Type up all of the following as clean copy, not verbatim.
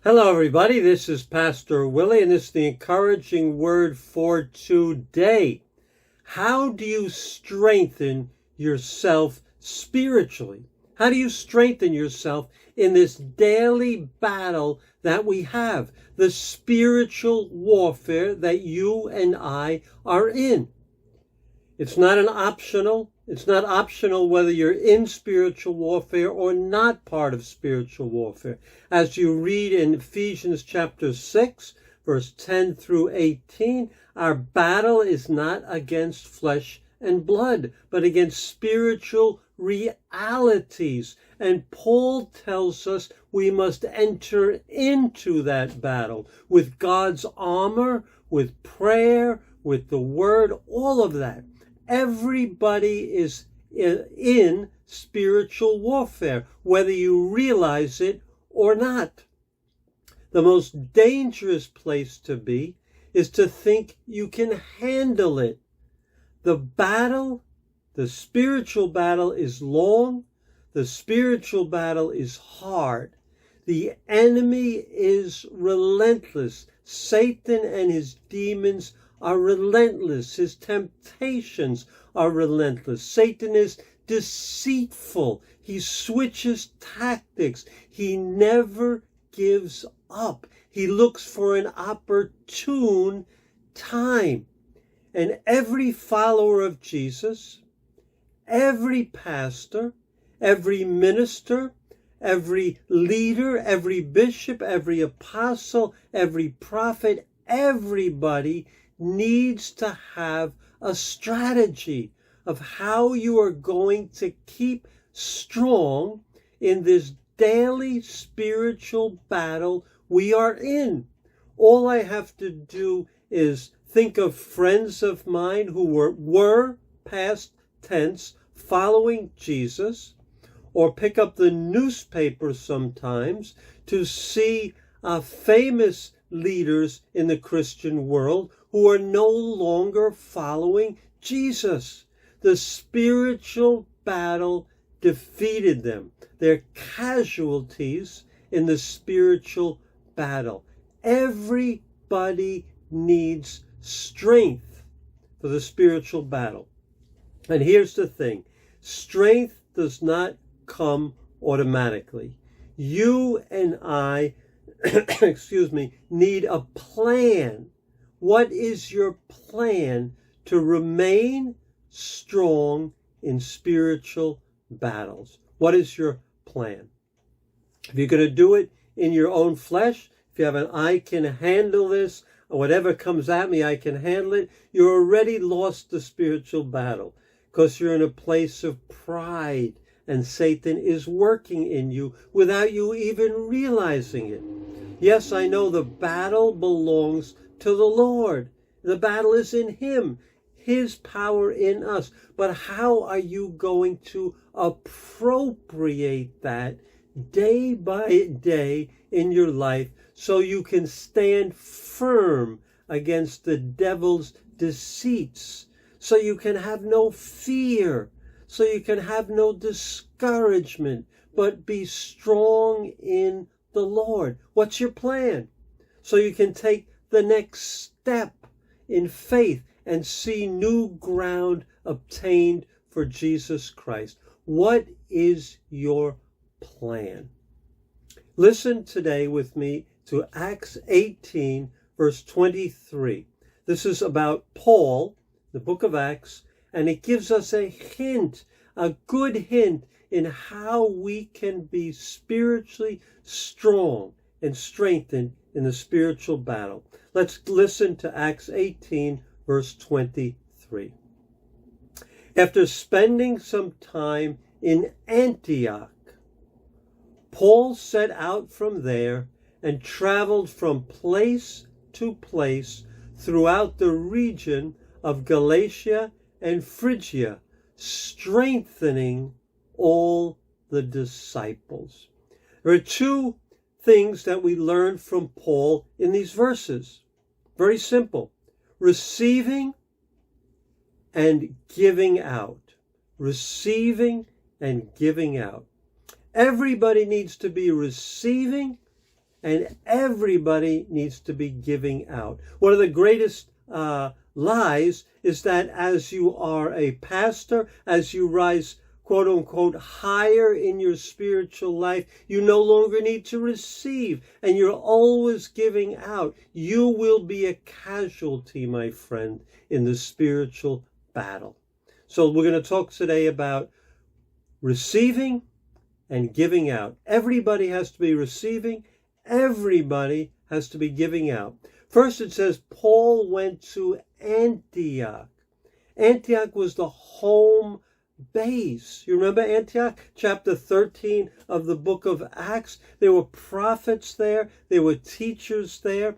Hello, everybody. This is Pastor Willie, and this is the encouraging word for today. How do you strengthen yourself spiritually? How do you strengthen yourself in this daily battle that we have, the spiritual warfare that you and I are in? It's not optional whether you're in spiritual warfare or not part of spiritual warfare. As you read in Ephesians chapter 6, verse 10 through 18, our battle is not against flesh and blood, but against spiritual realities. And Paul tells us we must enter into that battle with God's armor, with prayer, with the word, all of that. Everybody is in spiritual warfare, whether you realize it or not. The most dangerous place to be is to think you can handle it. The spiritual battle is long. The spiritual battle is hard. The enemy is relentless. Satan and his demons are relentless. His temptations are relentless. Satan is deceitful. He switches tactics. He never gives up. He looks for an opportune time. And every follower of Jesus, every pastor, every minister, every leader, every bishop, every apostle, every prophet, everybody needs to have a strategy of how you are going to keep strong in this daily spiritual battle we are in. All I have to do is think of friends of mine who were past tense following Jesus, or pick up the newspaper sometimes to see famous leaders in the Christian world who are no longer following Jesus. The spiritual battle defeated them. They're casualties in the spiritual battle. Everybody needs strength for the spiritual battle. And here's the thing. Strength does not come automatically. You and I need a plan. What is your plan to remain strong in spiritual battles? What is your plan? If you're going to do it in your own flesh, if you have an I can handle this, or whatever comes at me, I can handle it, you're already lost the spiritual battle because you're in a place of pride and Satan is working in you without you even realizing it. Yes, I know the battle belongs to the Lord. The battle is in Him, His power in us. But how are you going to appropriate that day by day in your life so you can stand firm against the devil's deceits, so you can have no fear, so you can have no discouragement, but be strong in the Lord? What's your plan? So you can take the next step in faith and see new ground obtained for Jesus Christ. What is your plan? Listen today with me to Acts 18, verse 23. This is about Paul, the book of Acts, and it gives us a hint, a good hint in how we can be spiritually strong and strengthened in the spiritual battle. Let's listen to Acts 18, verse 23. After spending some time in Antioch, Paul set out from there and traveled from place to place throughout the region of Galatia and Phrygia, strengthening all the disciples. There are two things that we learn from Paul in these verses. Very simple. Receiving and giving out. Receiving and giving out. Everybody needs to be receiving and everybody needs to be giving out. One of the greatest lies is that as you are a pastor, as you rise, quote unquote, higher in your spiritual life, you no longer need to receive, and you're always giving out. You will be a casualty, my friend, in the spiritual battle. So we're going to talk today about receiving and giving out. Everybody has to be receiving. Everybody has to be giving out. First, it says Paul went to Antioch. Antioch was the home base. You remember Antioch? Chapter 13 of the book of Acts. There were prophets there. There were teachers there.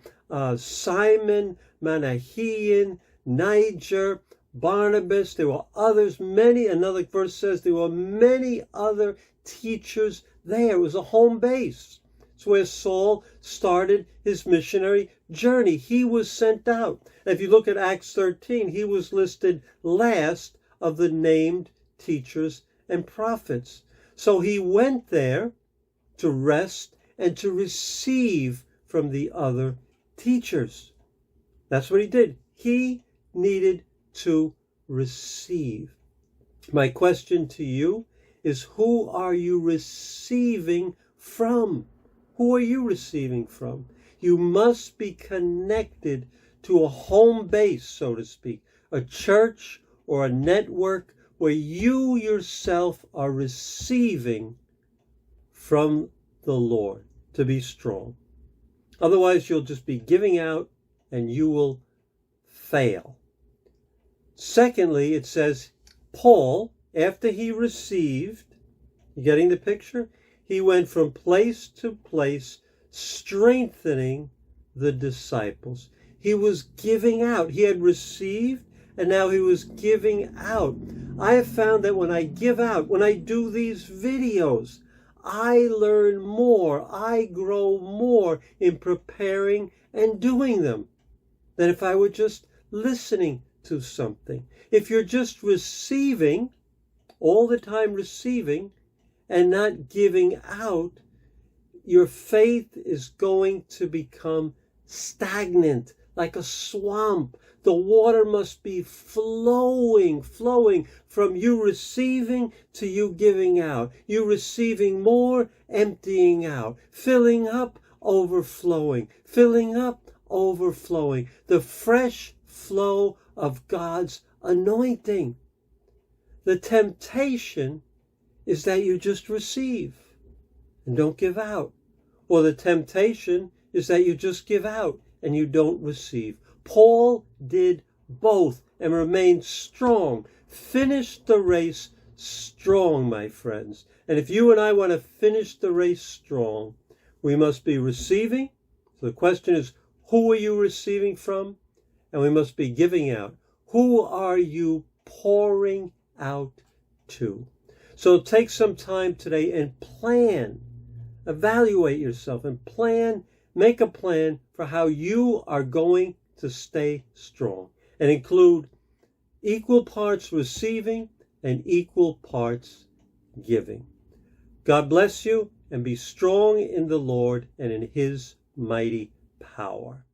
Simon, Manahean, Niger, Barnabas. There were others, many. Another verse says there were many other teachers there. It was a home base. It's where Saul started his missionary journey. He was sent out. If you look at Acts 13, he was listed last of the named teachers and prophets. So he went there to rest and to receive from the other teachers. That's what he did. He needed to receive. My question to you is, who are you receiving from? Who are you receiving from? You must be connected to a home base, so to speak, a church or a network where you yourself are receiving from the Lord to be strong. Otherwise, you'll just be giving out and you will fail. Secondly, it says Paul, after he received, you getting the picture? He went from place to place, strengthening the disciples. He was giving out. He had received, and now he was giving out. I have found that when I give out, when I do these videos, I learn more. I grow more in preparing and doing them than if I were just listening to something. If you're just receiving, all the time receiving, and not giving out, your faith is going to become stagnant, like a swamp. The water must be flowing from you receiving to you giving out. You receiving more, emptying out, filling up, overflowing, filling up, overflowing. The fresh flow of God's anointing. The temptation is that you just receive and don't give out. Or the temptation is that you just give out and you don't receive. Paul did both and remained strong. Finished the race strong, my friends. And if you and I want to finish the race strong, we must be receiving. So the question is, who are you receiving from? And we must be giving out. Who are you pouring out to? So take some time today and plan, evaluate yourself and plan, make a plan for how you are going to stay strong, and include equal parts receiving and equal parts giving. God bless you, and be strong in the Lord and in His mighty power.